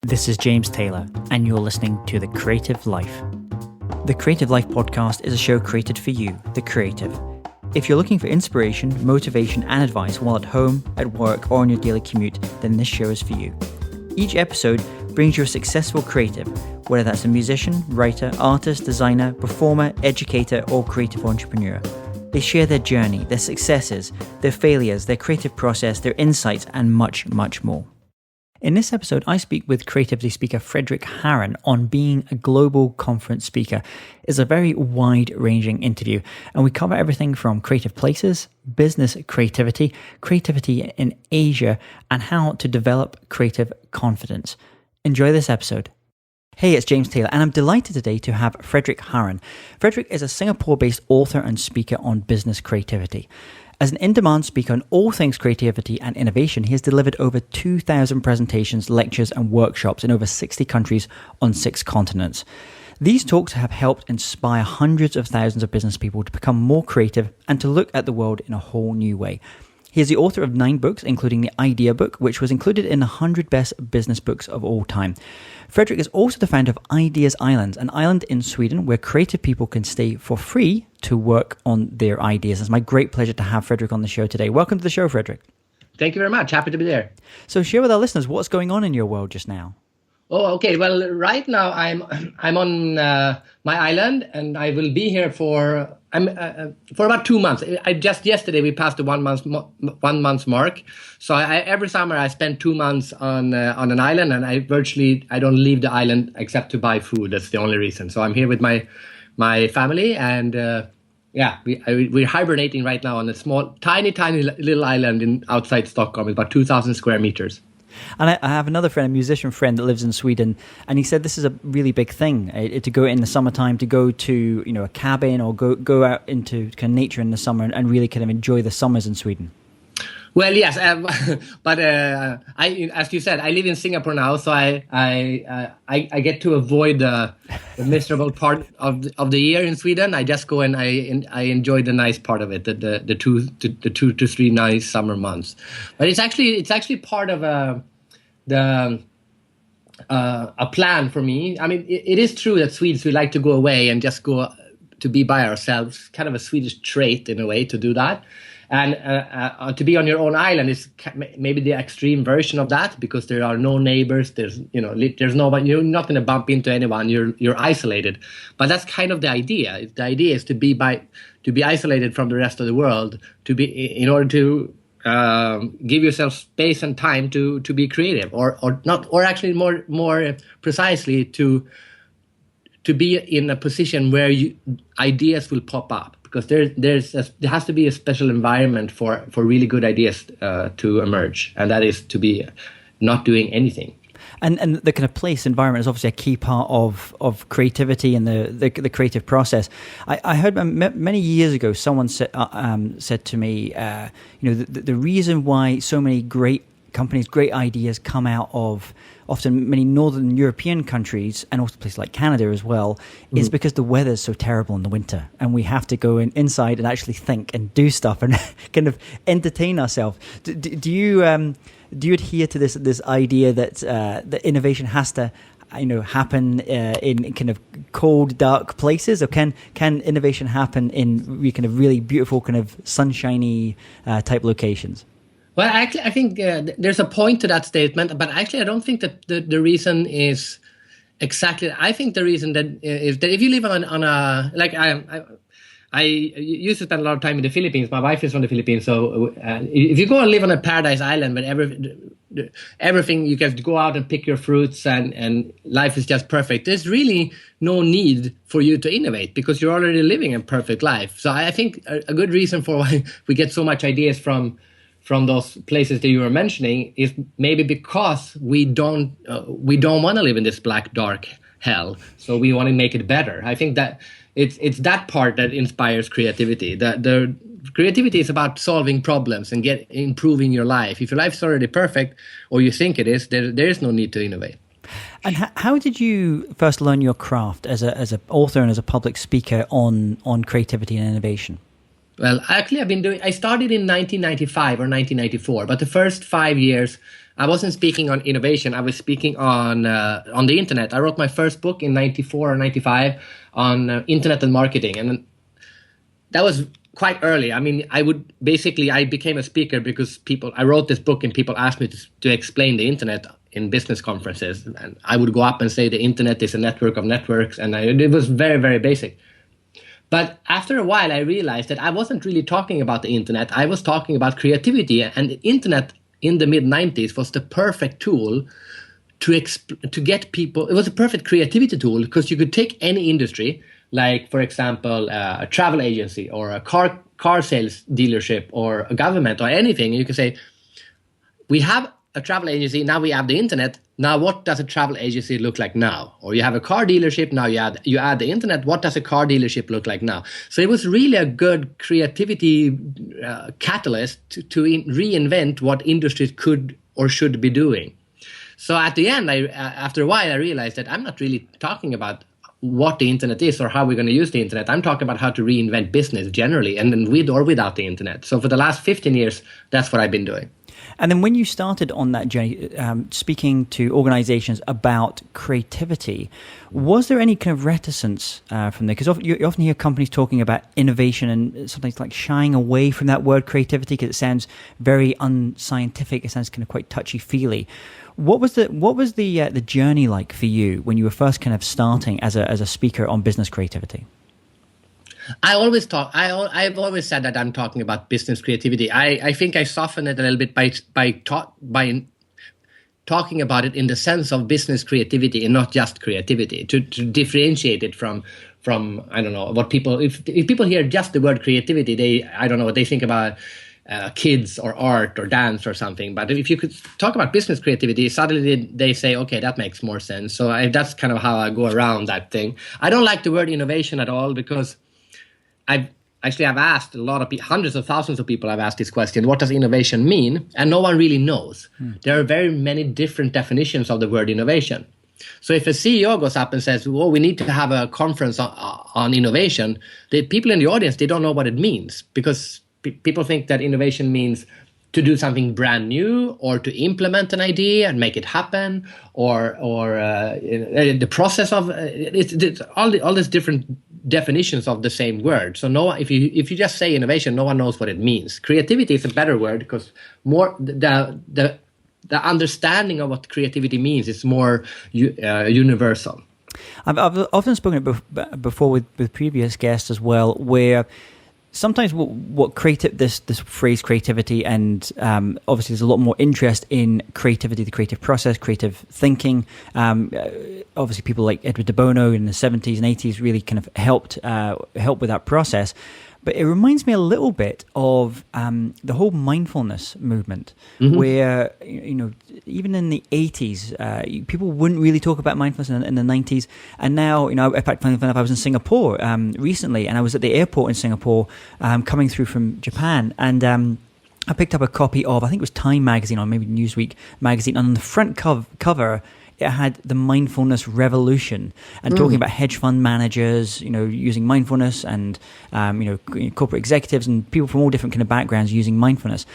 This is James Taylor, and you're listening to The Creative Life. The Creative Life podcast is a show created for you, the creative. If you're looking for inspiration, motivation, and advice while at home, at work, or on your daily commute, then this show is for you. Each episode brings you a successful creative, whether that's a musician, writer, artist, designer, performer, educator, or creative entrepreneur. They share their journey, their successes, their failures, their creative process, their insights, and much, much more. In this episode, I speak with creativity speaker Fredrik Haren on being a global conference speaker. It's a very wide-ranging interview, and we cover everything from creative places, business creativity, creativity in Asia, and how to develop creative confidence. Enjoy this episode. Hey, it's James Taylor, and I'm delighted today to have Fredrik Haren. Fredrik is a Singapore-based author and speaker on business creativity. As an in-demand speaker on all things creativity and innovation, he has delivered over 2,000 presentations, lectures, and workshops in over 60 countries on 6 continents. These talks have helped inspire hundreds of thousands of business people to become more creative and to look at the world in a whole new way. He is the author of 9 books, including the Idea Book, which was included in the 100 Best Business Books of all time. Fredrik is also the founder of Ideas Island, an island in Sweden where creative people can stay for free to work on their ideas. It's my great pleasure to have Fredrik on the show today. Welcome to the show, Fredrik. Thank you very much. Happy to be there. So share with our listeners what's going on in your world just now. Oh, okay. Well, right now I'm on my island, and I will be here for about 2 months. Just yesterday we passed the 1 month mark. So every summer I spend 2 months on an island, and I don't leave the island except to buy food. That's the only reason. So I'm here with my family, and we're hibernating right now on a small, tiny little island outside Stockholm. It's about 2,000 square meters. And I have another friend, a musician friend that lives in Sweden, and he said this is a really big thing to go in the summertime, to go to a cabin or go out into kind of nature in the summer and really kind of enjoy the summers in Sweden. Well, yes, but as you said, I live in Singapore now, so I get to avoid the miserable part of the year in Sweden. I just go and I enjoy the nice part of it, the 2 to 3 nice summer months. But it's actually part of a plan for me. I mean, it is true that Swedes, we like to go away and just go to be by ourselves. Kind of a Swedish trait in a way to do that. And to be on your own island is maybe the extreme version of that, because there are no neighbors. There's nobody. You're not going to bump into anyone. You're isolated. But that's kind of the idea. The idea is to be isolated from the rest of the world, in order to give yourself space and time to be creative, or actually more precisely to be in a position where ideas will pop up. Because there has to be a special environment for really good ideas to emerge, and that is to be not doing anything. And the kind of place environment is obviously a key part of creativity and the creative process. I heard many years ago someone said to me, the reason why so many great companies, great ideas come out of often many northern European countries, and also places like Canada as well, is because the weather is so terrible in the winter, and we have to go inside and actually think and do stuff and kind of entertain ourselves. Do you adhere to this idea that innovation has to happen in kind of cold, dark places, or can innovation happen in kind of really beautiful, kind of sunshiny type locations? Well, actually, I think there's a point to that statement, but actually, I don't think that the reason is exactly. I think the reason is that if you live on a like I used to spend a lot of time in the Philippines. My wife is from the Philippines, so if you go and live on a paradise island where everything you can go out and pick your fruits and life is just perfect, there's really no need for you to innovate because you're already living a perfect life. So I think a good reason for why we get so much ideas from those places that you were mentioning is maybe because we don't want to live in this black, dark hell. So we want to make it better. I think that it's that part that inspires creativity. The creativity is about solving problems and improving your life. If your life's already perfect, or you think it is, there is no need to innovate. And how did you first learn your craft as an author and as a public speaker on creativity and innovation? Well, actually, I started in 1995 or 1994, but the first 5 years, I wasn't speaking on innovation. I was speaking on the internet. I wrote my first book in 94 or 95 on internet and marketing. And that was quite early. I mean, I became a speaker because I wrote this book and people asked me to explain the internet in business conferences. And I would go up and say the internet is a network of networks. And it was very, very basic. But after a while, I realized that I wasn't really talking about the internet. I was talking about creativity. And the internet in the mid-90s was the perfect tool to get people. It was a perfect creativity tool because you could take any industry, like, for example, a travel agency or a car sales dealership or a government or anything. And you can say, we have a travel agency, now we have the internet. Now, what does a travel agency look like now? Or you have a car dealership, now you add the internet. What does a car dealership look like now? So it was really a good creativity catalyst to reinvent what industries could or should be doing. So at the end, after a while, I realized that I'm not really talking about what the internet is or how we're going to use the internet. I'm talking about how to reinvent business generally, and then with or without the internet. So for the last 15 years, that's what I've been doing. And then when you started on that journey, speaking to organizations about creativity, was there any kind of reticence from there? Because you often hear companies talking about innovation and sometimes like shying away from that word creativity because it sounds very unscientific. It sounds kind of quite touchy-feely. What was the journey like for you when you were first kind of starting as a speaker on business creativity? I've always said that I'm talking about business creativity. I think I softened it a little bit by talking about it in the sense of business creativity and not just creativity, to differentiate it from I don't know what people. If people hear just the word creativity, they think about kids or art or dance or something. But if you could talk about business creativity, suddenly they say, okay, that makes more sense. So that's kind of how I go around that thing. I don't like the word innovation at all because I've asked hundreds of thousands of people. I've asked this question: what does innovation mean? And no one really knows. There are very many different definitions of the word innovation. So if a CEO goes up and says, "Well, we need to have a conference on innovation," the people in the audience, they don't know what it means because people think that innovation means to do something brand new or to implement an idea and make it happen, or the process of it's all these different definitions of the same word. So if you just say innovation, no one knows what it means. Creativity is a better word because more the understanding of what creativity means is more universal. I've often spoken before with previous guests as well, where sometimes what this phrase creativity, and obviously there's a lot more interest in creativity, the creative process, creative thinking. Obviously people like Edward de Bono in the 70s and 80s really kind of helped with that process. But it reminds me a little bit of the whole mindfulness movement, where even in the 80s, people wouldn't really talk about mindfulness in the 90s, and now in fact, funny enough, I was in Singapore recently, and I was at the airport in Singapore, coming through from Japan, and I picked up a copy of, I think it was Time magazine or maybe Newsweek magazine, and on the front cover, it had the mindfulness revolution and talking about hedge fund managers, using mindfulness, and corporate executives and people from all different kind of backgrounds using mindfulness.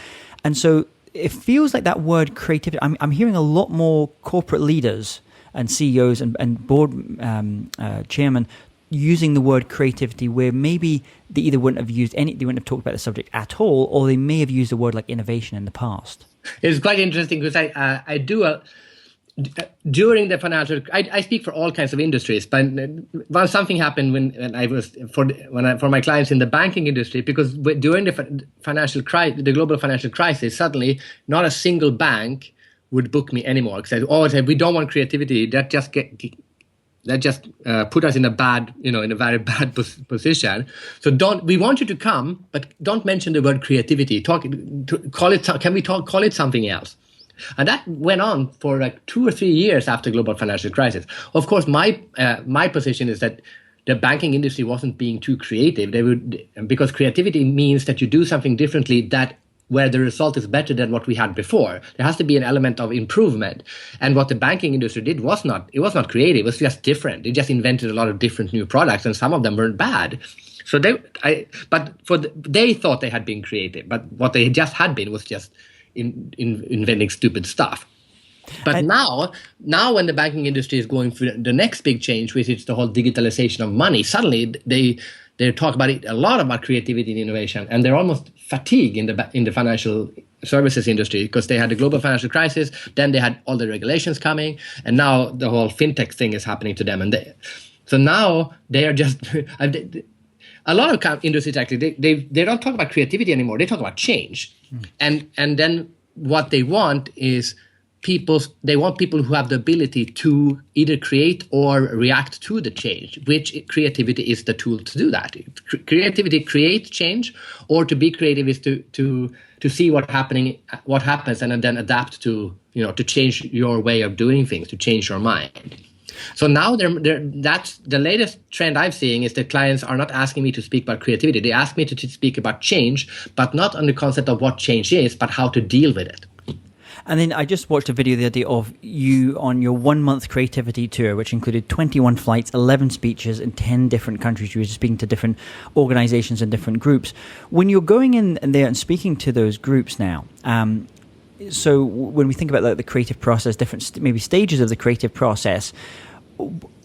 And so it feels like that word creativity. I'm hearing a lot more corporate leaders and CEOs and board chairmen using the word creativity, where maybe they either wouldn't have talked about the subject at all, or they may have used the word like innovation in the past. It's quite interesting because I do during the financial, I speak for all kinds of industries, but something happened when I was for my clients in the banking industry, because during the global financial crisis, suddenly not a single bank would book me anymore because I said we don't want creativity. That just put us in a very bad position. So we want you to come, but don't mention the word creativity. Call it something else. And that went on for like 2 or 3 years after global financial crisis. Of course, my position is that the banking industry wasn't being too creative. Because creativity means that you do something differently where the result is better than what we had before. There has to be an element of improvement. And what the banking industry did was not creative. It was just different. It just invented a lot of different new products, and some of them weren't bad. So they thought they had been creative, but what they just had been was just inventing stupid stuff. But now when the banking industry is going through the next big change, which is the whole digitalization of money, suddenly they talk about it a lot about creativity and innovation, and they're almost fatigued in the financial services industry because they had the global financial crisis, then they had all the regulations coming, and now the whole fintech thing is happening to them, so now they are just a lot of industries actually they don't talk about creativity anymore. They talk about change, and then what they want is they want people who have the ability to either create or react to the change, which creativity is the tool to do that. Creativity creates change, or to be creative is to see what happens and then adapt to change your way of doing things, to change your mind. So now that's the latest trend I'm seeing is that clients are not asking me to speak about creativity. They ask me to speak about change, but not on the concept of what change is, but how to deal with it. And then I just watched a video the other day of you on your 1 month creativity tour, which included 21 flights, 11 speeches in 10 different countries. You were speaking to different organizations and different groups. When you're going in there and speaking to those groups now, so when we think about the creative process, different maybe stages of the creative process,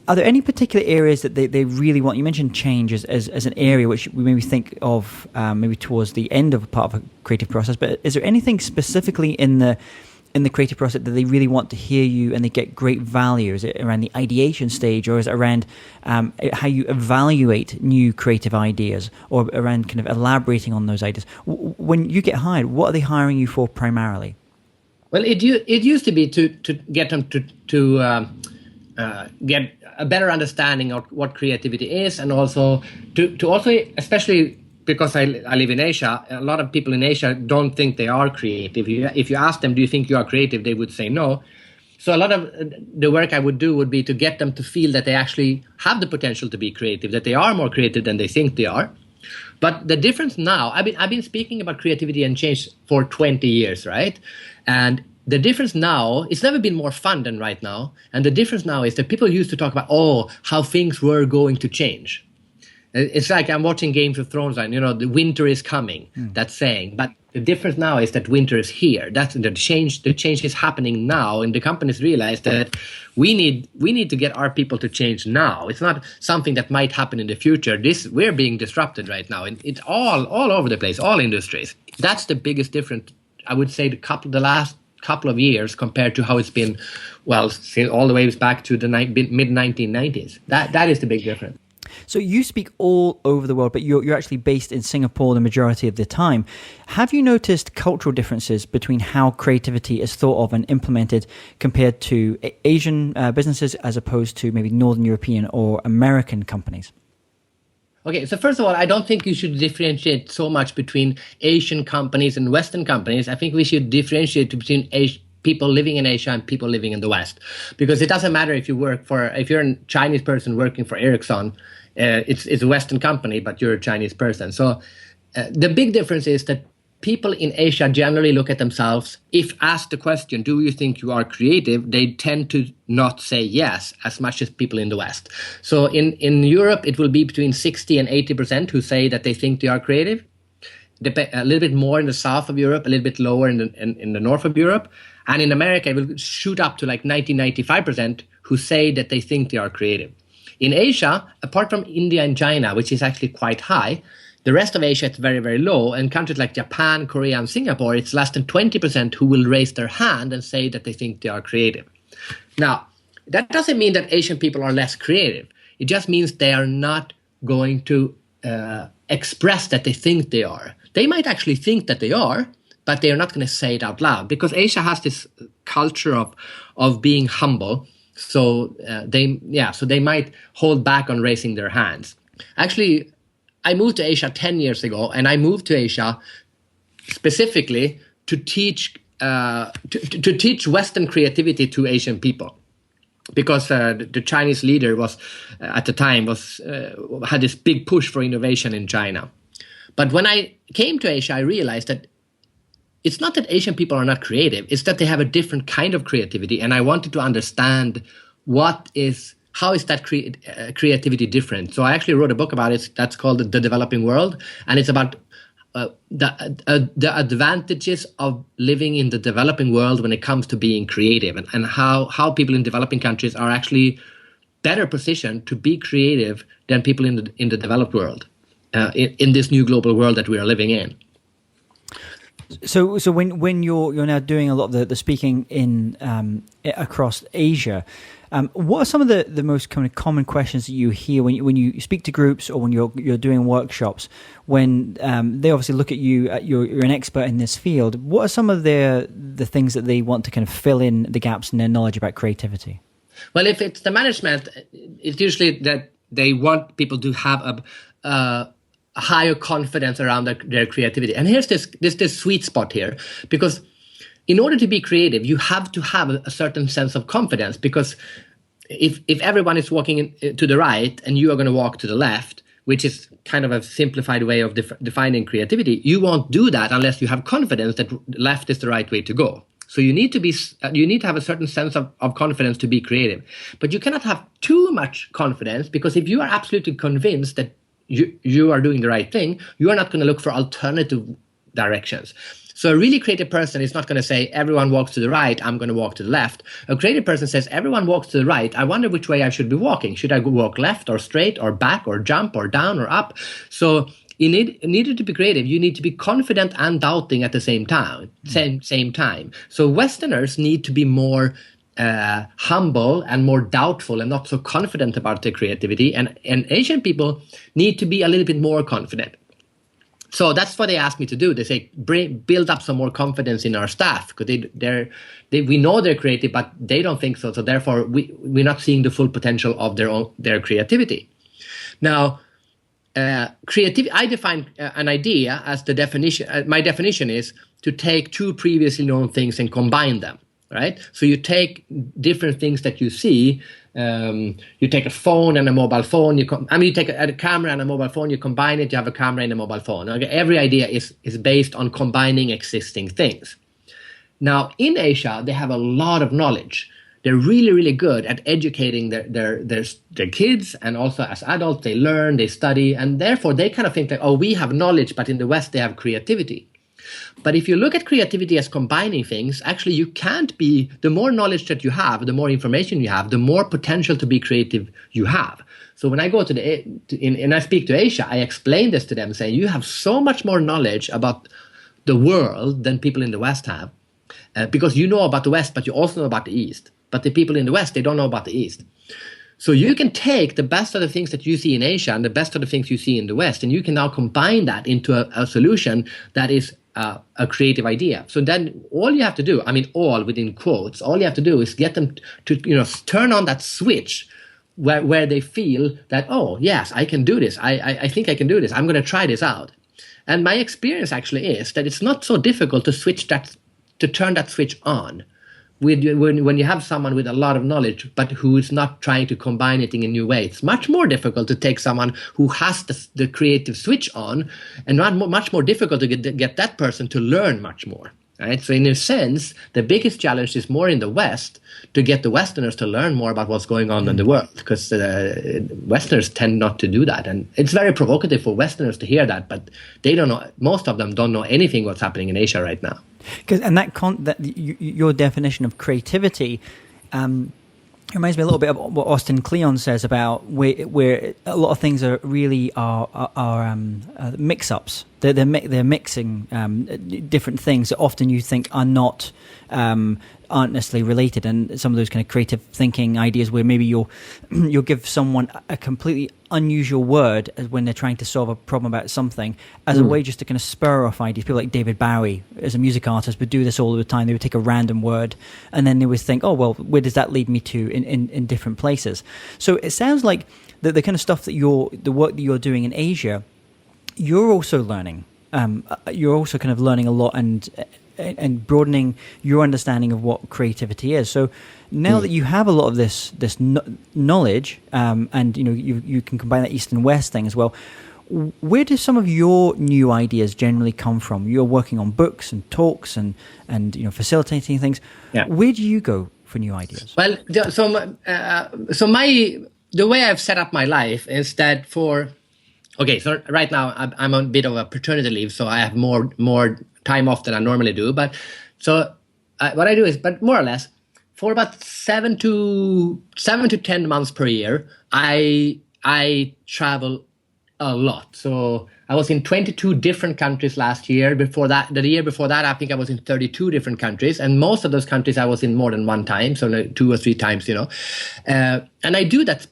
are there any particular areas that they really want? You mentioned change as an area which we maybe think of maybe towards the end of a part of a creative process, but is there anything specifically in the creative process that they really want to hear you and they get great value? Is it around the ideation stage, or is it around how you evaluate new creative ideas, or around kind of elaborating on those ideas? When you get hired, what are they hiring you for primarily? Well, it used to be to get them to get a better understanding of what creativity is, and also to also, especially because I live in Asia, a lot of people in Asia don't think they are creative. If you ask them, do you think you are creative, they would say no. So a lot of the work I would do would be to get them to feel that they actually have the potential to be creative, that they are more creative than they think they are. But the difference now, I've been speaking about creativity and change for 20 years, right? And the difference now, it's never been more fun than right now. And the difference now is that people used to talk about, how things were going to change. It's like I'm watching Game of Thrones and, the winter is coming, that's saying. But the difference now is that winter is here. That's the change. The change is happening now. And the companies realize that we need to get our people to change now. It's not something that might happen in the future. We're being disrupted right now. And it's all over the place, all industries. That's the biggest difference, I would say, the last couple of years compared to how it's been, all the way back to the mid-1990s. That is the big difference. So you speak all over the world, but you're actually based in Singapore the majority of the time. Have you noticed cultural differences between how creativity is thought of and implemented compared to Asian businesses as opposed to maybe Northern European or American companies? Okay, so first of all, I don't think you should differentiate so much between Asian companies and Western companies. I think we should differentiate between people living in Asia and people living in the West, because it doesn't matter if you're a Chinese person working for Ericsson, it's a Western company, but you're a Chinese person. So the big difference is that people in Asia generally look at themselves. If asked the question, do you think you are creative? They tend to not say yes as much as people in the West. So in Europe, it will be between 60 and 80% who say that they think they are creative. A little bit more in the south of Europe, a little bit lower in the north of Europe. And in America, it will shoot up to like 90-95% who say that they think they are creative. In Asia, apart from India and China, which is actually quite high, the rest of Asia is very, very low. And countries like Japan, Korea, and Singapore, it's less than 20% who will raise their hand and say that they think they are creative. Now, that doesn't mean that Asian people are less creative. It just means they are not going to express that they think they are. They might actually think that they are, but they are not going to say it out loud, because Asia has this culture of being humble. So they might hold back on raising their hands. Actually, I moved to Asia 10 years ago, and I moved to Asia specifically to teach Western creativity to Asian people, because the Chinese leader at the time had this big push for innovation in China. But when I came to Asia, I realized that it's not that Asian people are not creative, it's that they have a different kind of creativity. And I wanted to understand what is how is that creativity different? So I actually wrote a book about it that's called The Developing World, and it's about the advantages of living in the developing world when it comes to being creative, and how people in developing countries are actually better positioned to be creative than people in the developed world, in this new global world that we are living in. So when you're now doing a lot of the speaking in across Asia, what are some of the most kind of common questions that you hear when you speak to groups or when you're doing workshops? When they obviously look at you, you're an expert in this field. What are some of the things that they want to kind of fill in the gaps in their knowledge about creativity? Well, if it's the management, it's usually that they want people to have a higher confidence around their creativity. And here's this sweet spot here, because in order to be creative, you have to have a certain sense of confidence, because if everyone is walking to the right and you are going to walk to the left, which is kind of a simplified way of defining creativity, you won't do that unless you have confidence that left is the right way to go. So you need to have a certain sense of confidence to be creative. But you cannot have too much confidence, because if you are absolutely convinced that you are doing the right thing, you are not going to look for alternative directions. So a really creative person is not going to say, everyone walks to the right, I'm going to walk to the left. A creative person says, everyone walks to the right, I wonder which way I should be walking. Should I walk left or straight or back or jump or down or up? So in order to be creative, you need to be confident and doubting at the same time. Same time. So Westerners need to be more humble and more doubtful and not so confident about their creativity, and Asian people need to be a little bit more confident. So that's what they asked me to do. They say, build up some more confidence in our staff, because we know they're creative, but they don't think so. So therefore, we're not seeing the full potential of their creativity. Now, creativity, I define an idea as the definition. My definition is to take two previously known things and combine them. Right? So you take different things that you see. You take a phone and a mobile phone. You take a camera and a mobile phone. You combine it. You have a camera and a mobile phone. Okay? Every idea is based on combining existing things. Now in Asia, they have a lot of knowledge. They're really, really good at educating their kids, and also as adults, they learn, they study, and therefore they kind of think that, oh, we have knowledge, but in the West they have creativity. But if you look at creativity as combining things, actually you can't be, the more knowledge that you have, the more information you have, the more potential to be creative you have. So when I go and I speak to Asia, I explain this to them, saying you have so much more knowledge about the world than people in the West have, because you know about the West, but you also know about the East. But the people in the West, they don't know about the East. So you can take the best of the things that you see in Asia and the best of the things you see in the West, and you can now combine that into a solution that is a creative idea. So then all you have to do, all within quotes, all you have to do is get them to turn on that switch where they feel that, oh, yes, I can do this. I think I can do this. I'm going to try this out. And my experience actually is that it's not so difficult to turn that switch on. When you have someone with a lot of knowledge, but who is not trying to combine it in a new way, it's much more difficult to take someone who has the creative switch on, and much more difficult to get that person to learn much more. Right? So in a sense, the biggest challenge is more in the West to get the Westerners to learn more about what's going on in the world, because Westerners tend not to do that. And it's very provocative for Westerners to hear that, but they don't know, most of them don't know anything what's happening in Asia right now. Your definition of creativity reminds me a little bit of what Austin Kleon says about where a lot of things are really are mix-ups. They're mixing different things that often you think are not aren't necessarily related, and some of those kind of creative thinking ideas where maybe you'll give someone a completely unusual word when they're trying to solve a problem about something as a way just to kind of spur off ideas. People like David Bowie, as a music artist, would do this all the time. They would take a random word and then they would think, oh, well, where does that lead me to in different places? So it sounds like the kind of stuff that the work that you're doing in Asia, you're also learning. You're also kind of learning a lot and broadening your understanding of what creativity is. So now that you have a lot of this knowledge, and you can combine that East and West thing as well, where do some of your new ideas generally come from? You're working on books and talks and facilitating things. Yeah. Where do you go for new ideas? Well, the way I've set up my life is that so right now I'm on a bit of a paternity leave, so I have more time off than I normally do. But what I do is, but more or less, for about 7 to 10 months per year, I travel a lot. So I was in 22 different countries last year. Before that, the year before that, I think I was in 32 different countries, and most of those countries I was in more than one time, so 2 or 3 times, and I do that.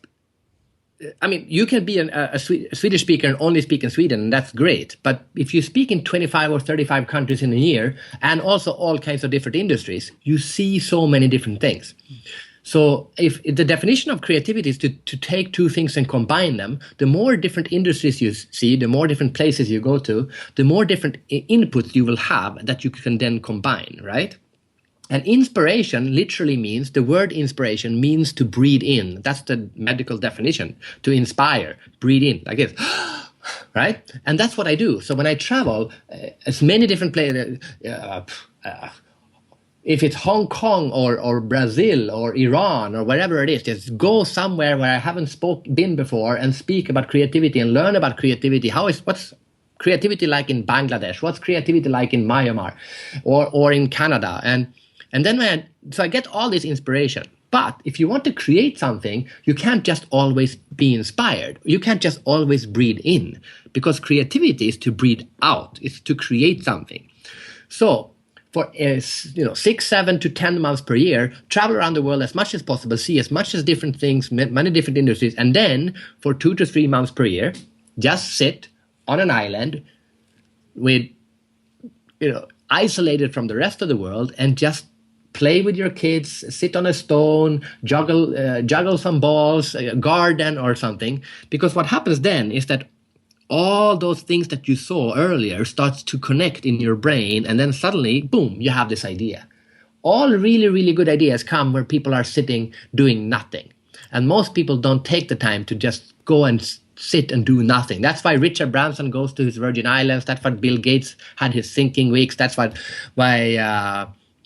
I mean, you can be a Swedish speaker and only speak in Sweden, and that's great. But if you speak in 25 or 35 countries in a year, and also all kinds of different industries, you see so many different things. So if the definition of creativity is to take two things and combine them, the more different industries you see, the more different places you go to, the more different inputs you will have that you can then combine, right? And inspiration literally means, the word inspiration means to breathe in. That's the medical definition, to inspire, breathe in, like this, right? And that's what I do. So when I travel, as many different places, if it's Hong Kong or Brazil or Iran or wherever it is, just go somewhere where I haven't been before and speak about creativity and learn about creativity. What's creativity like in Bangladesh? What's creativity like in Myanmar or in Canada? And then so I get all this inspiration. But if you want to create something, you can't just always be inspired. You can't just always breathe in, because creativity is to breathe out. It's to create something. So for 6, 7 to 10 months per year, travel around the world as much as possible, see as much as different things, many different industries, and then for 2 to 3 months per year, just sit on an island with, isolated from the rest of the world, and just play with your kids, sit on a stone, juggle some balls, garden or something. Because what happens then is that all those things that you saw earlier starts to connect in your brain, and then suddenly, boom, you have this idea. All really, really good ideas come where people are sitting doing nothing. And most people don't take the time to just go and sit and do nothing. That's why Richard Branson goes to his Virgin Islands. That's why Bill Gates had his thinking weeks. That's why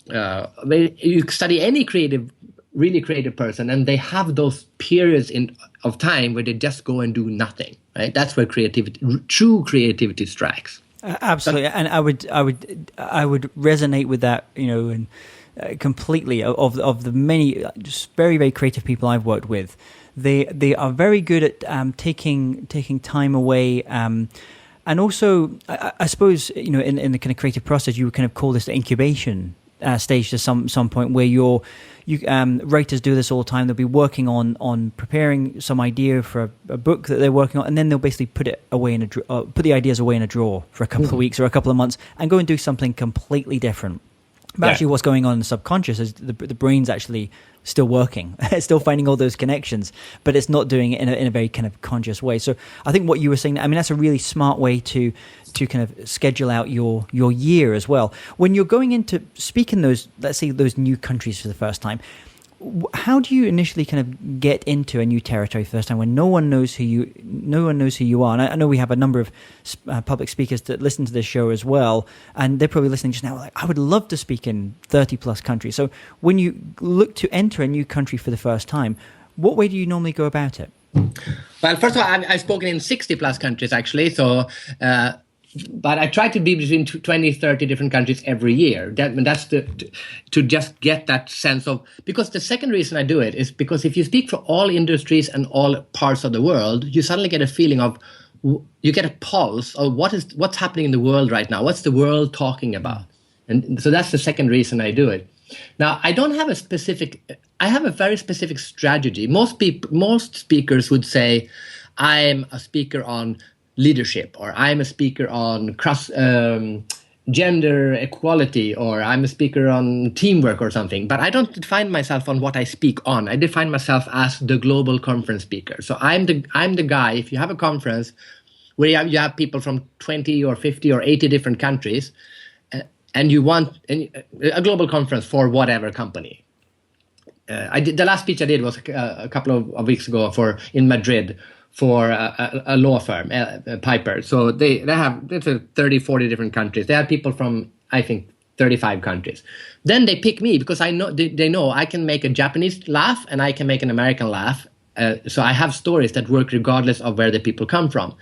you study any really creative person, and they have those periods of time where they just go and do nothing. Right? That's where true creativity strikes. Absolutely, and I would resonate with that, and completely. Of the many just very, very creative people I've worked with, they are very good at taking time away. And also, I suppose, in the kind of creative process, you would kind of call this the incubation stage to some point, where writers do this all the time. They'll be working on preparing some idea for a book that they're working on, and then they'll basically put it away put the ideas away in a drawer for a couple of weeks or a couple of months, and go and do something completely different. But actually, what's going on in the subconscious is the brain's actually still working. It's still finding all those connections, but it's not doing it in a very kind of conscious way. So I think what you were saying, I mean, that's a really smart way to kind of schedule out your year as well. When you're going into speaking those, let's say, those new countries for the first time, how do you initially kind of get into a new territory for the first time when no one knows who you are? And I know we have a number of public speakers that listen to this show as well, and they're probably listening just now like, I would love to speak in 30 plus countries. So when you look to enter a new country for the first time, what way do you normally go about it? Well, first of all, I've spoken in 60 plus countries actually. So but I try to be between 20, 30 different countries every year. That's to just get that sense of, because the second reason I do it is because if you speak for all industries and all parts of the world, you suddenly get a feeling of, you get a pulse of what's happening in the world right now. What's the world talking about? And so that's the second reason I do it. Now, I don't have I have a very specific strategy. Most speakers would say, I'm a speaker on leadership, or I'm a speaker on gender equality, or I'm a speaker on teamwork or something. But I don't define myself on what I speak on. I define myself as the global conference speaker. So I'm the guy, if you have a conference where you have people from 20 or 50 or 80 different countries, and you want a global conference for whatever company. The last speech I did was a couple of weeks ago in Madrid, for a law firm, Piper. So they have 30, 40 different countries. They have people from, I think, 35 countries. Then they pick me because I know they know I can make a Japanese laugh and I can make an American laugh. So I have stories that work regardless of where the people come from.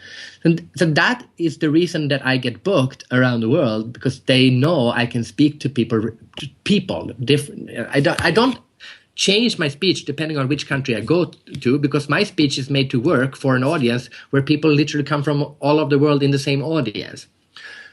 And so that is the reason that I get booked around the world, because they know I can speak to people different. I don't change my speech depending on which country I go to, because my speech is made to work for an audience where people literally come from all over the world in the same audience.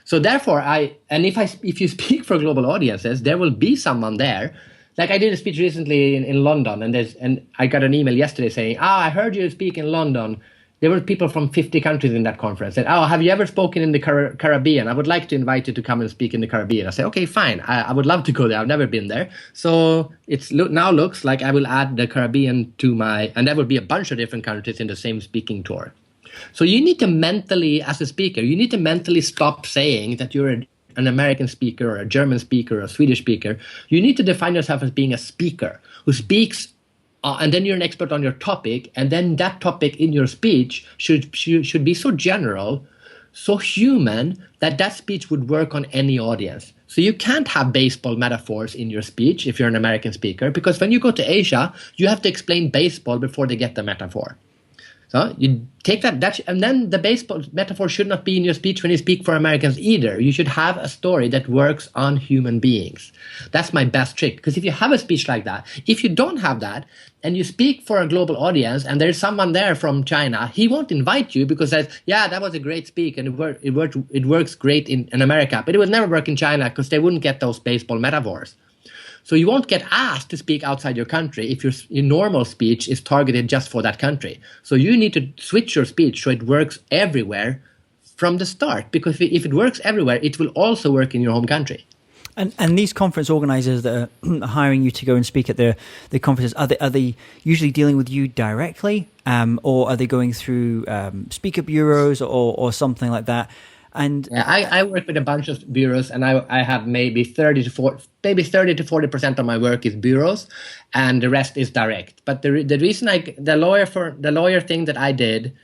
So therefore, if you speak for global audiences, there will be someone there. Like I did a speech recently in London, and I got an email yesterday saying, I heard you speak in London. There were people from 50 countries in that conference. Said, have you ever spoken in the Caribbean? I would like to invite you to come and speak in the Caribbean. I said, okay, fine. I would love to go there. I've never been there. So now looks like I will add the Caribbean to and there will be a bunch of different countries in the same speaking tour. So you need to mentally, as a speaker, you need to mentally stop saying that you're an American speaker or a German speaker or a Swedish speaker. You need to define yourself as being a speaker who speaks, and then you're an expert on your topic, and then that topic in your speech should be so general, so human, that speech would work on any audience. So you can't have baseball metaphors in your speech if you're an American speaker, because when you go to Asia, you have to explain baseball before they get the metaphor. So you take that, and then the baseball metaphor should not be in your speech when you speak for Americans either. You should have a story that works on human beings. That's my best trick. Because if you have a speech like that, if you don't have that, and you speak for a global audience, and there's someone there from China, he won't invite you because says, that was a great speak, and it works great in America, but it would never work in China because they wouldn't get those baseball metaphors. So you won't get asked to speak outside your country if your normal speech is targeted just for that country. So you need to switch your speech so it works everywhere from the start, because if it works everywhere, it will also work in your home country. And these conference organizers that are hiring you to go and speak at the conferences, are they usually dealing with you directly, or are they going through speaker bureaus or something like that? And I work with a bunch of bureaus, and I have maybe 30 to 40% of my work is bureaus, and the rest is direct. But the reason the lawyer thing that I did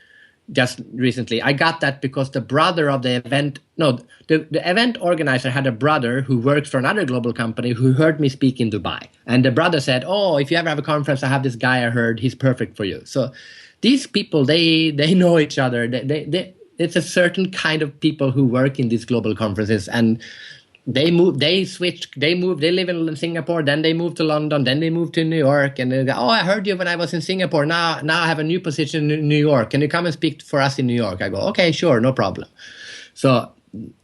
just recently, I got that because the brother of the event organizer had a brother who works for another global company who heard me speak in Dubai, and the brother said, if you ever have a conference, I have this guy I heard, he's perfect for you. So these people, they know each other. It's a certain kind of people who work in these global conferences, and they live in Singapore, then they move to London, then they move to New York, and they go, I heard you when I was in Singapore, now I have a new position in New York, can you come and speak for us in New York? I go, okay, sure, no problem. So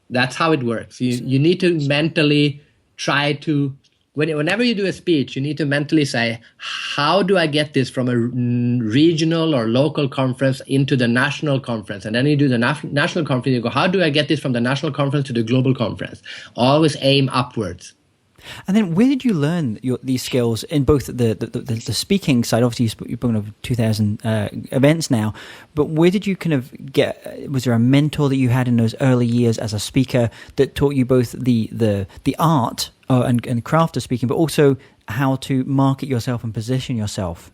that's how it works. You need to mentally try to, whenever you do a speech, you need to mentally say, how do I get this from a regional or local conference into the national conference? And then you do the national conference, you go, how do I get this from the national conference to the global conference? Always aim upwards. And then where did you learn these skills in both the speaking side? Obviously, you've spoken of 2,000 events now, but where did you kind of was there a mentor that you had in those early years as a speaker that taught you both the art and craft of speaking, but also how to market yourself and position yourself?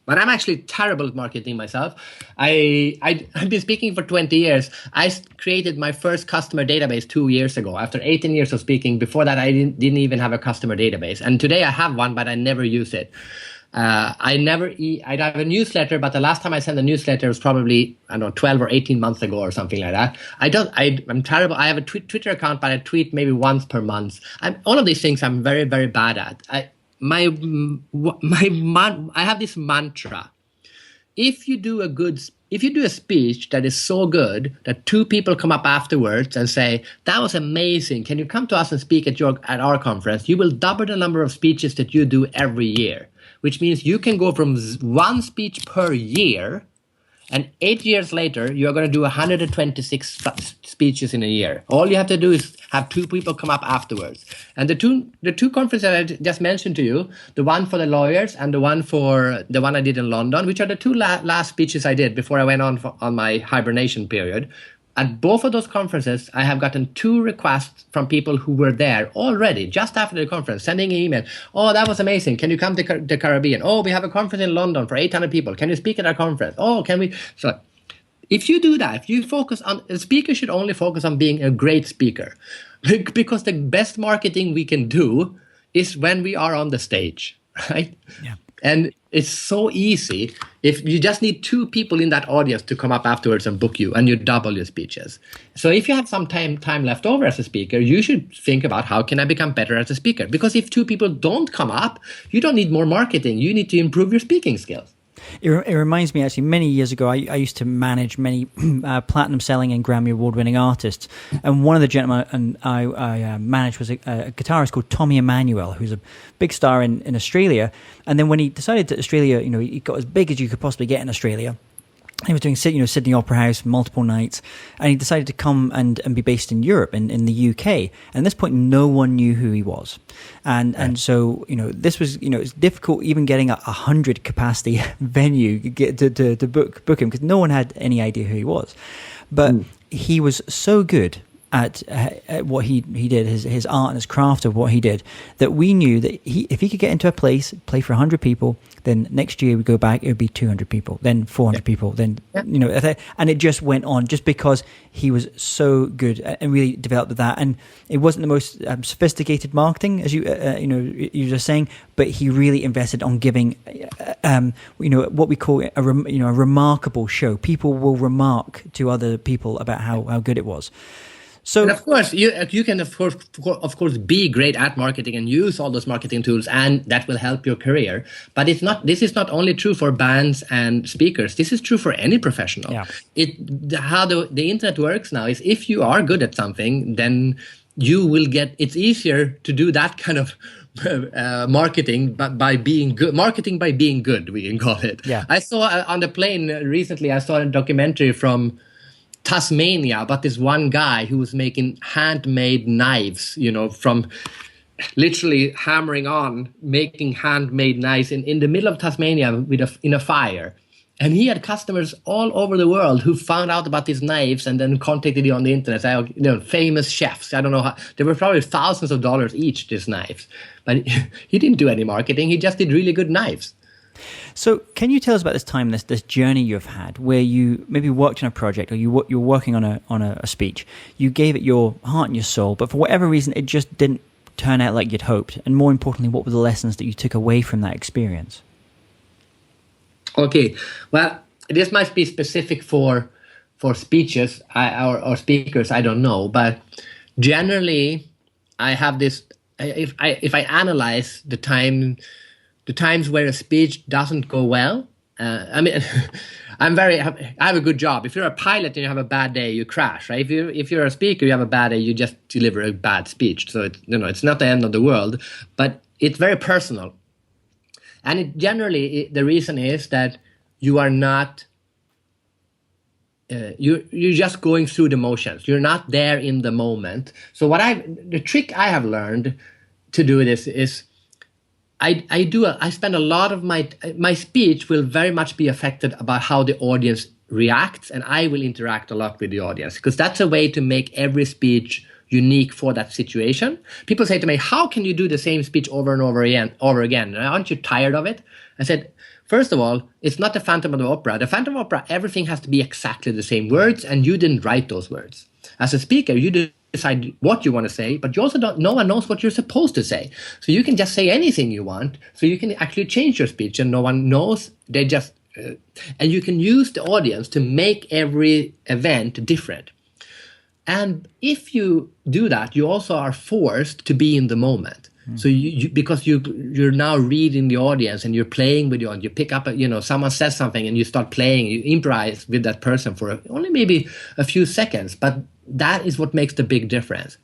But I'm actually terrible at marketing myself. I've been speaking for 20 years. I created my first customer database 2 years ago, after 18 years of speaking. Before that, I didn't even have a customer database. And today I have one, but I never use it. I'd have a newsletter, but the last time I sent a newsletter was probably, 12 or 18 months ago or something like that. I'm terrible. I have a Twitter account, but I tweet maybe once per month. All of these things I'm very, very bad at. I have this mantra. If you do a speech that is so good that two people come up afterwards and say, that was amazing, can you come to us and speak at our conference? You will double the number of speeches that you do every year, which means you can go from one speech per year, and 8 years later, you're going to do 126 speeches in a year. All you have to do is have two people come up afterwards. And the two conferences that I just mentioned to you, the one for the lawyers and the one I did in London, which are the two last speeches I did before I went on my hibernation period. At both of those conferences, I have gotten 2 requests from people who were there already, just after the conference, sending an email. Oh, that was amazing. Can you come to the Caribbean? Oh, we have a conference in London for 800 people. Can you speak at our conference? Oh, can we? So if you do that, if you focus on, a speaker should only focus on being a great speaker. because the best marketing we can do is when we are on the stage, right? Yeah. And it's so easy if you just need 2 people in that audience to come up afterwards and book you, and you double your speeches. So if you have some time left over as a speaker, you should think about, how can I become better as a speaker? Because if 2 people don't come up, you don't need more marketing. You need to improve your speaking skills. It reminds me, actually, many years ago, I used to manage many platinum selling and Grammy Award winning artists. And one of the gentlemen I managed was a guitarist called Tommy Emmanuel, who's a big star in Australia. And then when he decided that Australia, he got as big as you could possibly get in Australia. He was doing, Sydney Opera House multiple nights, and he decided to come and be based in Europe, in the UK. And at this point, no one knew who he was, and so this was it's difficult even getting a 100 capacity venue to book him, because no one had any idea who he was. But he was so good at what he did, his art and his craft of what he did, that we knew that if he could get into a place, play for 100 people, then next year we go back, it would be 200 people, then 400 people, then and it just went on, just because he was so good and really developed that. And it wasn't the most sophisticated marketing, as you were just saying, but he really invested on giving what we call a remarkable show. People will remark to other people about how good it was. So, and of course, you can of course be great at marketing and use all those marketing tools, and that will help your career. But this is not only true for bands and speakers. This is true for any professional. Yeah. How the internet works now is, if you are good at something, then you will get. It's easier to do that kind of marketing by being good. Marketing by being good, we can call it. Yeah. I saw on the plane recently. I saw a documentary from Tasmania about this one guy who was making handmade knives, from literally hammering on, making handmade knives in the middle of Tasmania in a fire. And he had customers all over the world who found out about these knives and then contacted you on the internet. Famous chefs. I don't know how. There were probably thousands of dollars each, these knives. But he didn't do any marketing. He just did really good knives. So can you tell us about this time, this journey you've had, where you maybe worked on a project, or you're working on a speech, you gave it your heart and your soul, but for whatever reason it just didn't turn out like you'd hoped? And more importantly, what were the lessons that you took away from that experience? Okay, well, this might be specific for speeches or speakers, I don't know, but generally I have this. If I analyze the times where a speech doesn't go well, I have a good job. If you're a pilot and you have a bad day, you crash, right? If you're a speaker, you have a bad day, you just deliver a bad speech. So it's not the end of the world, but it's very personal. And the reason is that you are not. You're just going through the motions. You're not there in the moment. So the trick I have learned to do this is, I spend a lot of my speech will very much be affected about how the audience reacts, and I will interact a lot with the audience, because that's a way to make every speech unique for that situation. People say to me, how can you do the same speech over and over again? Aren't you tired of it? I said, first of all, it's not the Phantom of the Opera. The Phantom of the Opera, everything has to be exactly the same words, and you didn't write those words. As a speaker, you decide what you want to say, but you also no one knows what you're supposed to say. So you can just say anything you want. So you can actually change your speech, and no one knows. They just and you can use the audience to make every event different. And if you do that, you also are forced to be in the moment. So because you're now reading the audience and you're playing with the audience. You pick up, someone says something and you start playing. You improvise with that person for only maybe a few seconds, but that is what makes the big difference.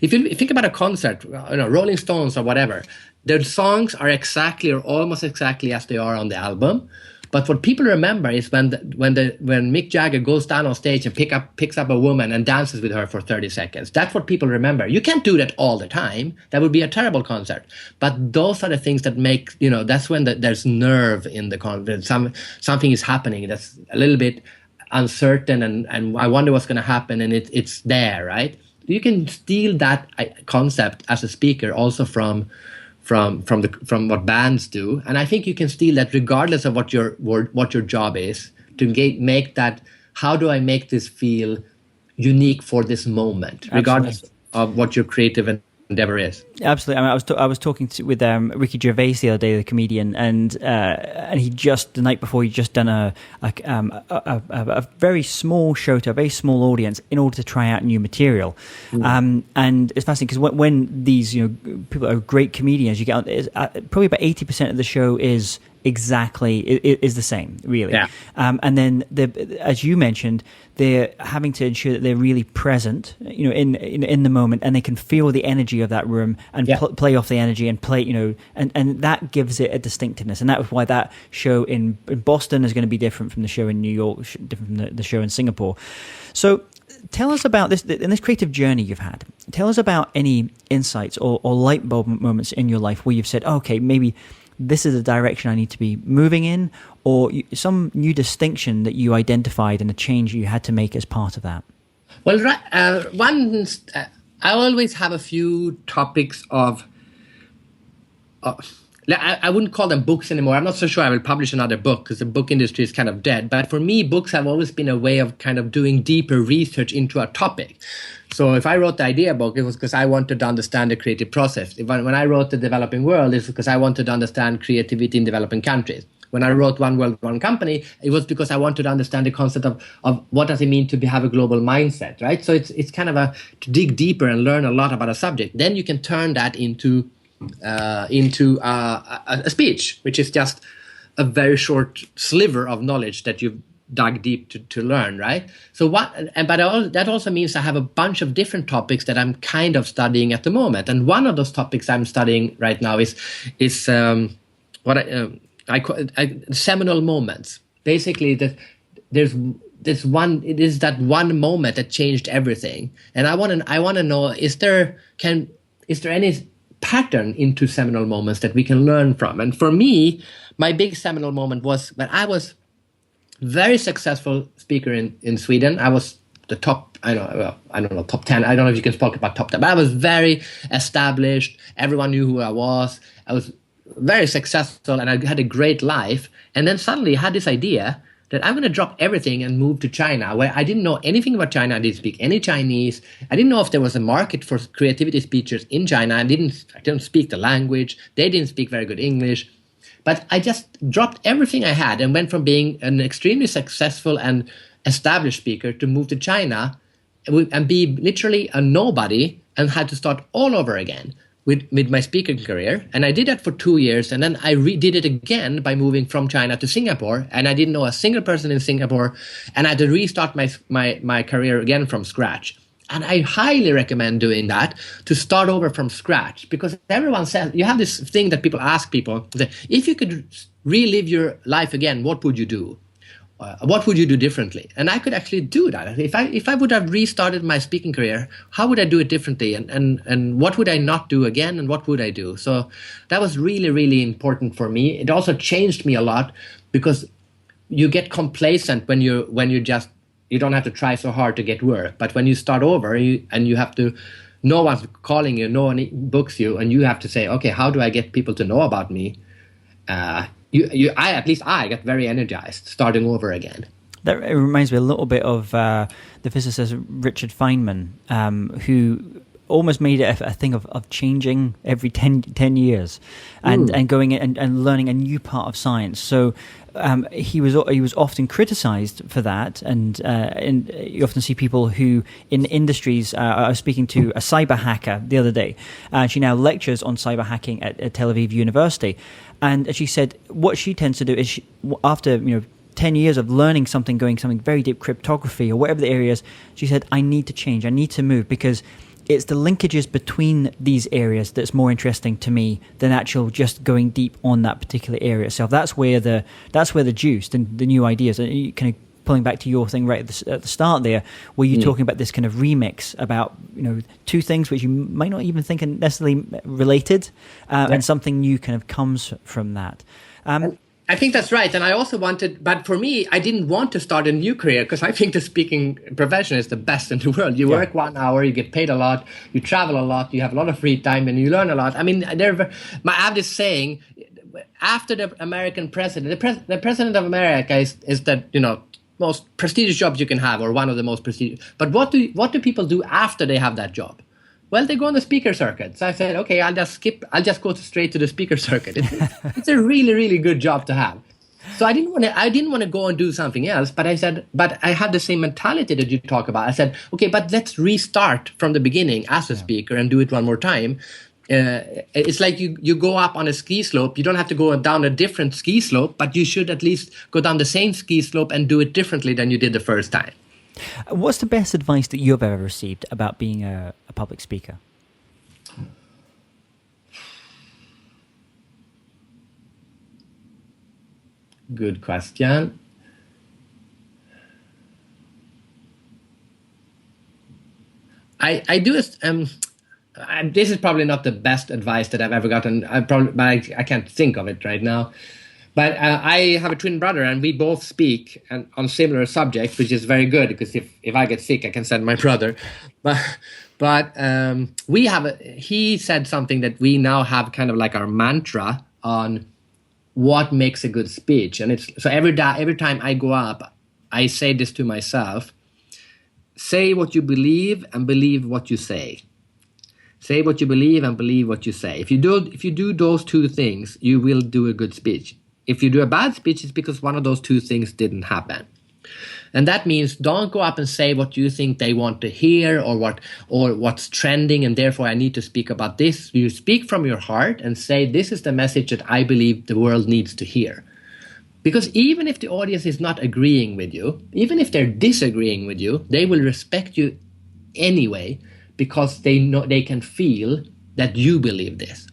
If you think about a concert, Rolling Stones or whatever, their songs are exactly or almost exactly as they are on the album. But what people remember is when Mick Jagger goes down on stage and picks up a woman and dances with her for 30 seconds. That's what people remember. You can't do that all the time. That would be a terrible concert. But those are the things that make, that's when there's nerve in the concert. Something is happening that's a little bit uncertain, and I wonder what's going to happen, and it's there, right? You can steal that concept as a speaker also from what bands do, and I think you can steal that regardless of what your job is, to make that. How do I make this feel unique for this moment? Regardless. of what your creative endeavor is. Absolutely. I mean, I was talking with Ricky Gervais the other day, the comedian, and he just the night before he just done a very small show to a very small audience in order to try out new material. And it's fascinating because when these people are great comedians, you get probably about 80% of the show is the same, really. Yeah. And then as you mentioned, they're having to ensure that they're really present, in the moment, and they can feel the energy of that room and play off the energy and play, and that gives it a distinctiveness. And that was why that show in Boston is going to be different from the show in New York, different from the show in Singapore. So tell us about this, in this creative journey you've had. Tell us about any insights or light bulb moments in your life where you've said, okay, maybe this is the direction I need to be moving in, or some new distinction that you identified and a change you had to make as part of that? Well, I always have a few topics of, I wouldn't call them books anymore. I'm not so sure I will publish another book because the book industry is kind of dead. But for me, books have always been a way of kind of doing deeper research into a topic. So if I wrote the idea book, it was because I wanted to understand the creative process. When I wrote The Developing World, it's because I wanted to understand creativity in developing countries. When I wrote One World, One Company, it was because I wanted to understand the concept of what does it mean to have a global mindset, right? So it's kind of to dig deeper and learn a lot about a subject. Then you can turn that into a speech, which is just a very short sliver of knowledge that you've dug deep to learn, right? So that also means I have a bunch of different topics that I'm kind of studying at the moment. And one of those topics I'm studying right now is I call seminal moments. Basically, there's one. It is that one moment that changed everything. And I want to know: is there any pattern into seminal moments that we can learn from? And for me, my big seminal moment was when I was very successful speaker in Sweden. I was the top, I don't know, top 10. I don't know if you can talk about top 10, but I was very established. Everyone knew who I was. I was very successful and I had a great life. And then suddenly I had this idea that I'm going to drop everything and move to China, where I didn't know anything about China. I didn't speak any Chinese. I didn't know if there was a market for creativity speakers in China. I didn't speak the language. They didn't speak very good English. But I just dropped everything I had and went from being an extremely successful and established speaker to move to China and be literally a nobody and had to start all over again with my speaking career. And I did that for 2 years. And then I redid it again by moving from China to Singapore. And I didn't know a single person in Singapore. And I had to restart my career again from scratch. And I highly recommend doing that, to start over from scratch, because everyone says, you have this thing that people ask people, if you could relive your life again, what would you do? What would you do differently? And I could actually do that. If I would have restarted my speaking career, how would I do it differently? And what would I not do again? And what would I do? So that was really, really important for me. It also changed me a lot, because you get complacent when you don't have to try so hard to get work. But when you start over and you have to, no one's calling you, no one books you, and you have to say, okay, how do I get people to know about me? I got very energized starting over again. That reminds me a little bit of the physicist Richard Feynman, who almost made it a thing of changing every 10 years and going and learning a new part of science. So he was often criticized for that, and you often see people who in industries. I was speaking to a cyber hacker the other day. She now lectures on cyber hacking at Tel Aviv University, and she said what she tends to do is after 10 years of learning something very deep, cryptography or whatever the area is, she said, I need to change, I need to move, because it's the linkages between these areas that's more interesting to me than actual just going deep on that particular area itself. That's where the juice and the new ideas, and kind of pulling back to your thing right at the start there, where you're talking about this kind of remix about two things which you might not even think are necessarily related, and something new kind of comes from that. I think that's right. And I also but for me, I didn't want to start a new career, because I think the speaking profession is the best in the world. You work 1 hour, you get paid a lot, you travel a lot, you have a lot of free time, and you learn a lot. I mean, I have this saying, after the American president, the president of America is that, most prestigious jobs you can have, or one of the most prestigious. But what do people do after they have that job? Well, they go on the speaker circuit. So I said, okay, I'll just go straight to the speaker circuit. It's a really, really good job to have. So I didn't want to go and do something else, but I said, but I had the same mentality that you talk about. I said, okay, but let's restart from the beginning as a speaker and do it one more time. It's like you go up on a ski slope. You don't have to go down a different ski slope, but you should at least go down the same ski slope and do it differently than you did the first time. What's the best advice that you've ever received about being a public speaker? Good question. I do this is probably not the best advice that I've ever gotten. I can't think of it right now. But I have a twin brother, and we both speak on similar subjects, which is very good because if I get sick, I can send my brother. But he said something that we now have kind of like our mantra on what makes a good speech, and it's so every time I go up, I say this to myself: say what you believe and believe what you say. Say what you believe and believe what you say. If you do those two things, you will do a good speech. If you do a bad speech, it's because one of those two things didn't happen. And that means don't go up and say what you think they want to hear or what's trending, and therefore I need to speak about this. You speak from your heart and say, this is the message that I believe the world needs to hear. Because even if the audience is not agreeing with you, even if they're disagreeing with you, they will respect you anyway because they know they can feel that you believe this.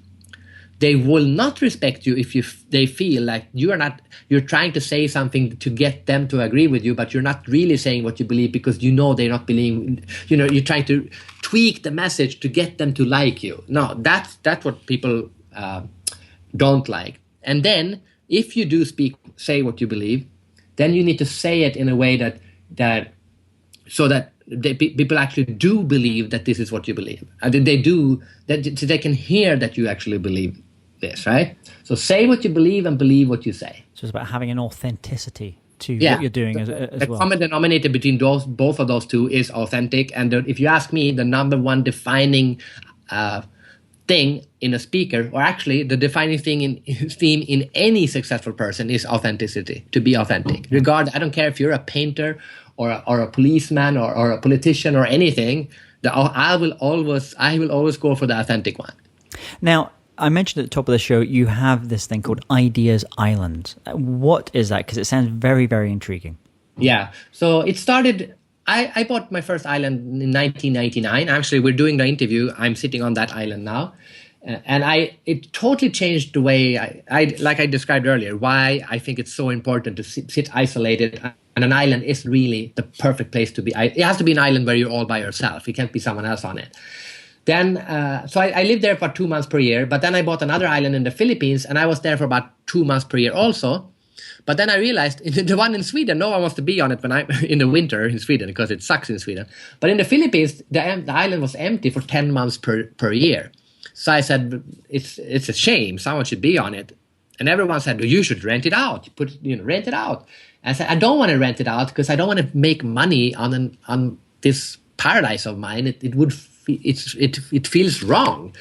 They will not respect you if they feel like you're trying to say something to get them to agree with you, but you're not really saying what you believe because you know they're not believing. You're trying to tweak the message to get them to like you. No, that's what people don't like. And then if you do say what you believe, then you need to say it in a way that so that people actually do believe that this is what you believe. And they do that, so they can hear that you actually believe this, right? So say what you believe and believe what you say. So it's about having an authenticity to what you're doing as well. The common denominator between both of those two is authentic. And if you ask me, the number one defining thing in a speaker, or actually the defining theme in any successful person, is authenticity. To be authentic, I don't care if you're a painter or a policeman or a politician or anything. I will always go for the authentic one. Now, I mentioned at the top of the show, you have this thing called Ideas Island. What is that? Because it sounds very, very intriguing. Yeah. So it started, I bought my first island in 1999. Actually, we're doing the interview. I'm sitting on that island now. And it totally changed the way like I described earlier, why I think it's so important to sit isolated. And an island is really the perfect place to be. It has to be an island where you're all by yourself. You can't be someone else on it. Then, so I lived there for 2 months per year, but then I bought another island in the Philippines, and I was there for about 2 months per year also. But then I realized the one in Sweden, no one wants to be on it when I'm in the winter in Sweden because it sucks in Sweden. But in the Philippines, the island was empty for 10 months per year. So I said, it's a shame. Someone should be on it. And everyone said, well, you should rent it out. Rent it out. I said, I don't want to rent it out because I don't want to make money on this paradise of mine. It feels wrong.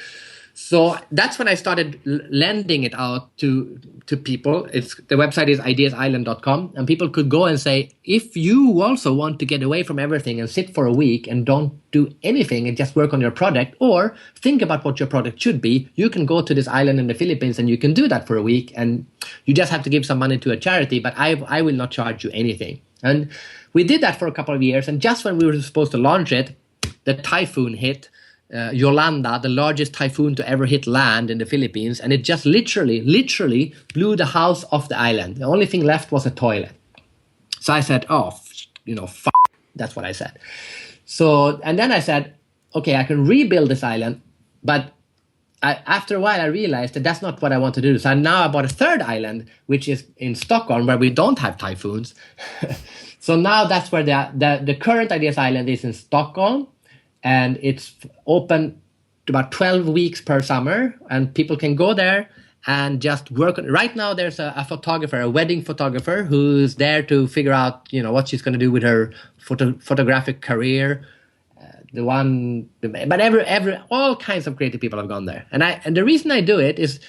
So that's when I started lending it out to people. The website is ideasisland.com, and people could go and say, if you also want to get away from everything and sit for a week and don't do anything and just work on your product, or think about what your product should be, you can go to this island in the Philippines and you can do that for a week, and you just have to give some money to a charity, but I will not charge you anything. And we did that for a couple of years, and just when we were supposed to launch it, the typhoon hit. Yolanda, the largest typhoon to ever hit land in the Philippines, and it just literally blew the house off the island. The only thing left was a toilet. So I said, that's what I said. So, and then I said, okay, I can rebuild this island, but after a while I realized that that's not what I want to do. So now I bought a third island, which is in Stockholm, where we don't have typhoons. So now that's where the current Ideas Island is, in Stockholm. And it's open to about 12 weeks per summer, and people can go there and just work on it. Right now, there's a photographer, a wedding photographer, who's there to figure out, what she's going to do with her photographic career. all kinds of creative people have gone there. And the reason I do it is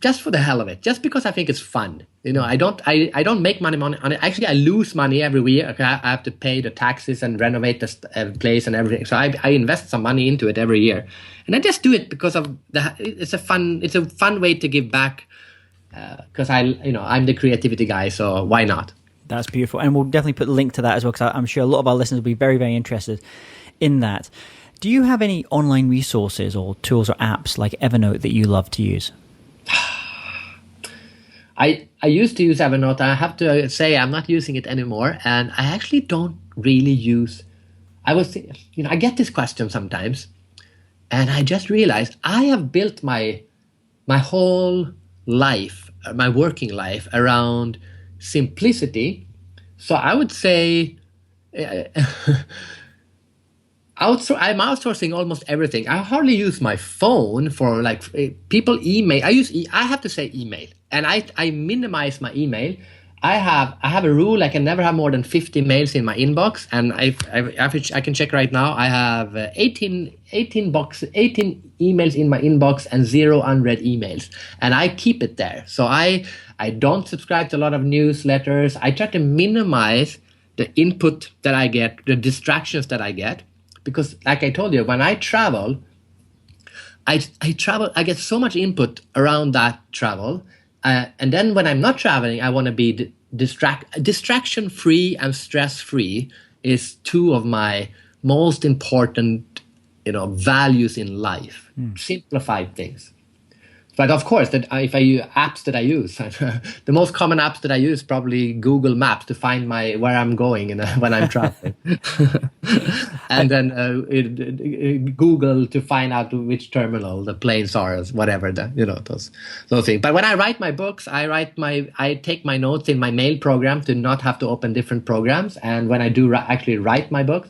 just for the hell of it, just because I think it's fun. I don't make money on it. Actually, I lose money every year. Okay, I have to pay the taxes and renovate the place and everything. So I invest some money into it every year, and I just do it because of it's a fun way to give back. Because I'm the creativity guy, so why not? That's beautiful, and we'll definitely put a link to that as well, because I'm sure a lot of our listeners will be very, very interested in that. Do you have any online resources or tools or apps like Evernote that you love to use? I used to use Evernote. I have to say I'm not using it anymore, and I actually don't really use. I get this question sometimes, and I just realized I have built my whole life, my working life, around simplicity. So I would say I'm outsourcing almost everything. I hardly use my phone for people email. I have to say email, and I minimize my email. I have a rule. I can never have more than 50 mails in my inbox, and I can check right now. I have 18 emails in my inbox and 0 unread emails, and I keep it there. So I don't subscribe to a lot of newsletters. I try to minimize the input that I get, the distractions that I get, because like I told you, when I travel, I get so much input around that travel. And then when I'm not traveling, I want to be distraction-free and stress-free is two of my most important, values in life. Simplified things. But of course, that if I use apps that I use, the most common apps that I use probably Google Maps to find where I'm going when I'm traveling, and then Google to find out which terminal the planes are, whatever those things. But when I write my books, I take my notes in my mail program to not have to open different programs. And when I do actually write my books,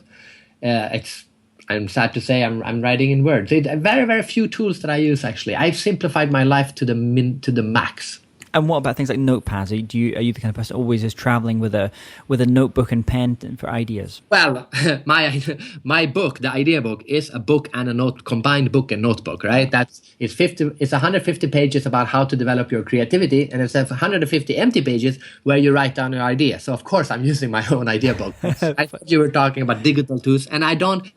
I'm sad to say I'm writing in Word. Very, very few tools that I use, actually. I've simplified my life to the max. And what about things like notepads? Are you the kind of person always is traveling with a notebook and pen for ideas? Well, my book, the idea book, is a book and a combined book and notebook, right? It's 150 pages about how to develop your creativity, and it's 150 empty pages where you write down your idea. So of course I'm using my own idea book. I thought you were talking about digital tools, and I don't.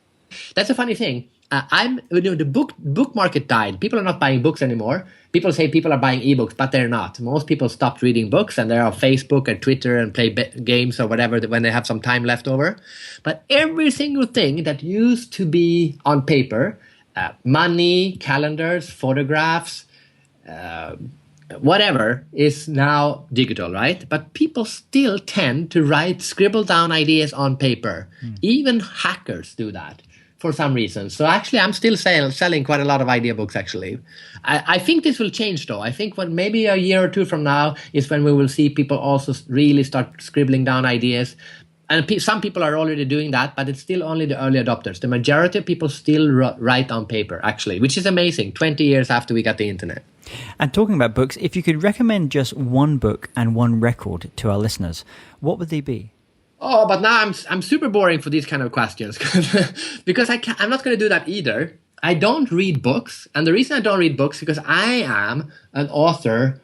That's a funny thing. The book market died. People are not buying books anymore. People say people are buying ebooks, but they're not. Most people stopped reading books, and they're on Facebook and Twitter and play games or whatever when they have some time left over. But every single thing that used to be on paper, money, calendars, photographs, whatever, is now digital, right? But people still tend to scribble down ideas on paper. Even hackers do that for some reason. So actually, I'm still selling quite a lot of idea books, actually. I think this will change, though. I think maybe a year or two from now is when we will see people also really start scribbling down ideas. And some people are already doing that, but it's still only the early adopters. The majority of people still write on paper, actually, which is amazing, 20 years after we got the internet. And talking about books, if you could recommend just one book and one record to our listeners, what would they be? Oh, but now I'm super boring for these kind of questions because I'm not going to do that either. I don't read books, and the reason I don't read books is because I am an author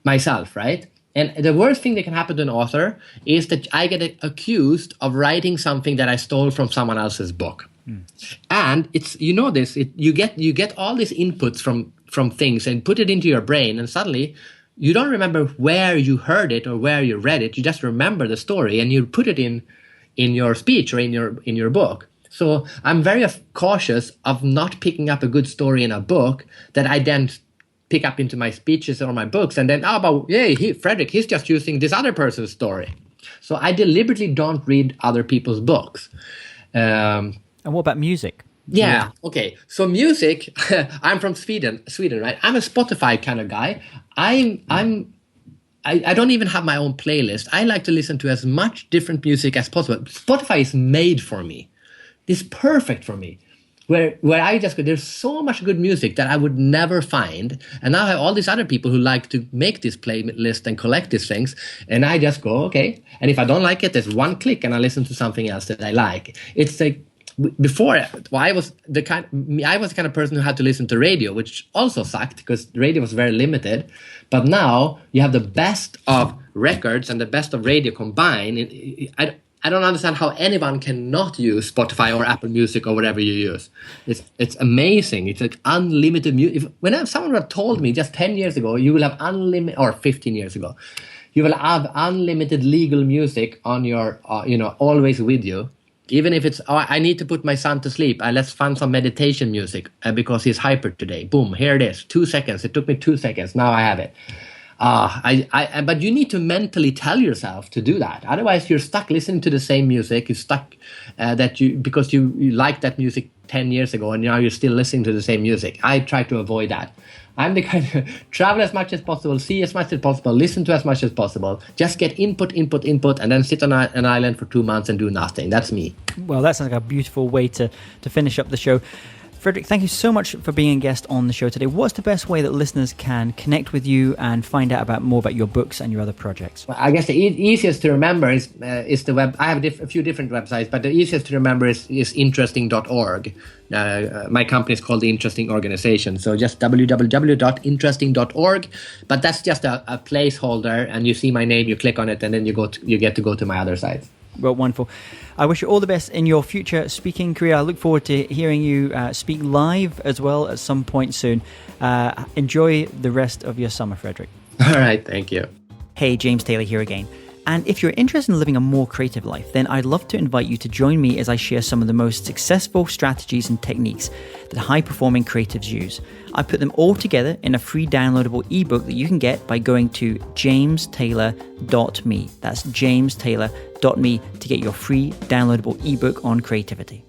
myself, right? And the worst thing that can happen to an author is that I get accused of writing something that I stole from someone else's book. And it's you get all these inputs from things and put it into your brain, and suddenly you don't remember where you heard it or where you read it. You just remember the story, and you put it in your speech or in your book. So I'm very cautious of not picking up a good story in a book that I then pick up into my speeches or my books, and then Fredrik, he's just using this other person's story. So I deliberately don't read other people's books. And what about music? Yeah. Okay. So music, I'm from Sweden, right? I'm a Spotify kind of guy. I don't even have my own playlist. I like to listen to as much different music as possible. Spotify is made for me. It's perfect for me. where I just go, there's so much good music that I would never find. And now I have all these other people who like to make this playlist and collect these things. And I just go, okay. And if I don't like it, there's one click and I listen to something else that I like. It's like, before, well, I was the kind of person who had to listen to radio, which also sucked because radio was very limited. But now you have the best of records and the best of radio combined. I don't understand how anyone cannot use Spotify or Apple Music or whatever you use. It's amazing. It's like unlimited music. When someone had told me just 10 years ago, you will have unlimited, or 15 years ago, you will have unlimited legal music on your, always with you. Even if it's, I need to put my son to sleep, let's find some meditation music because he's hyper today. Boom, here it is. 2 seconds. It took me 2 seconds. Now I have it. But you need to mentally tell yourself to do that. Otherwise, you're stuck listening to the same music. You're stuck because you liked that music 10 years ago and now you're still listening to the same music. I try to avoid that. I'm the kind of travel as much as possible, see as much as possible, listen to as much as possible. Just get input, and then sit on an island for 2 months and do nothing. That's me. Well, that sounds like a beautiful way to finish up the show. Fredrik, thank you so much for being a guest on the show today. What's the best way that listeners can connect with you and find out more about your books and your other projects? Well, I guess the easiest to remember is the web. I have a few different websites, but the easiest to remember is interesting.org. My company is called The Interesting Organization, so just www.interesting.org. But that's just a placeholder, and you see my name, you click on it, and then you get to go to my other sites. Well, wonderful. I wish you all the best in your future speaking career. I look forward to hearing you speak live as well at some point soon. Enjoy the rest of your summer, Fredrik. All right, thank you. Hey, James Taylor here again. And if you're interested in living a more creative life, then I'd love to invite you to join me as I share some of the most successful strategies and techniques that high-performing creatives use. I put them all together in a free downloadable ebook that you can get by going to jamestaylor.me. That's jamestaylor.me to get your free downloadable ebook on creativity.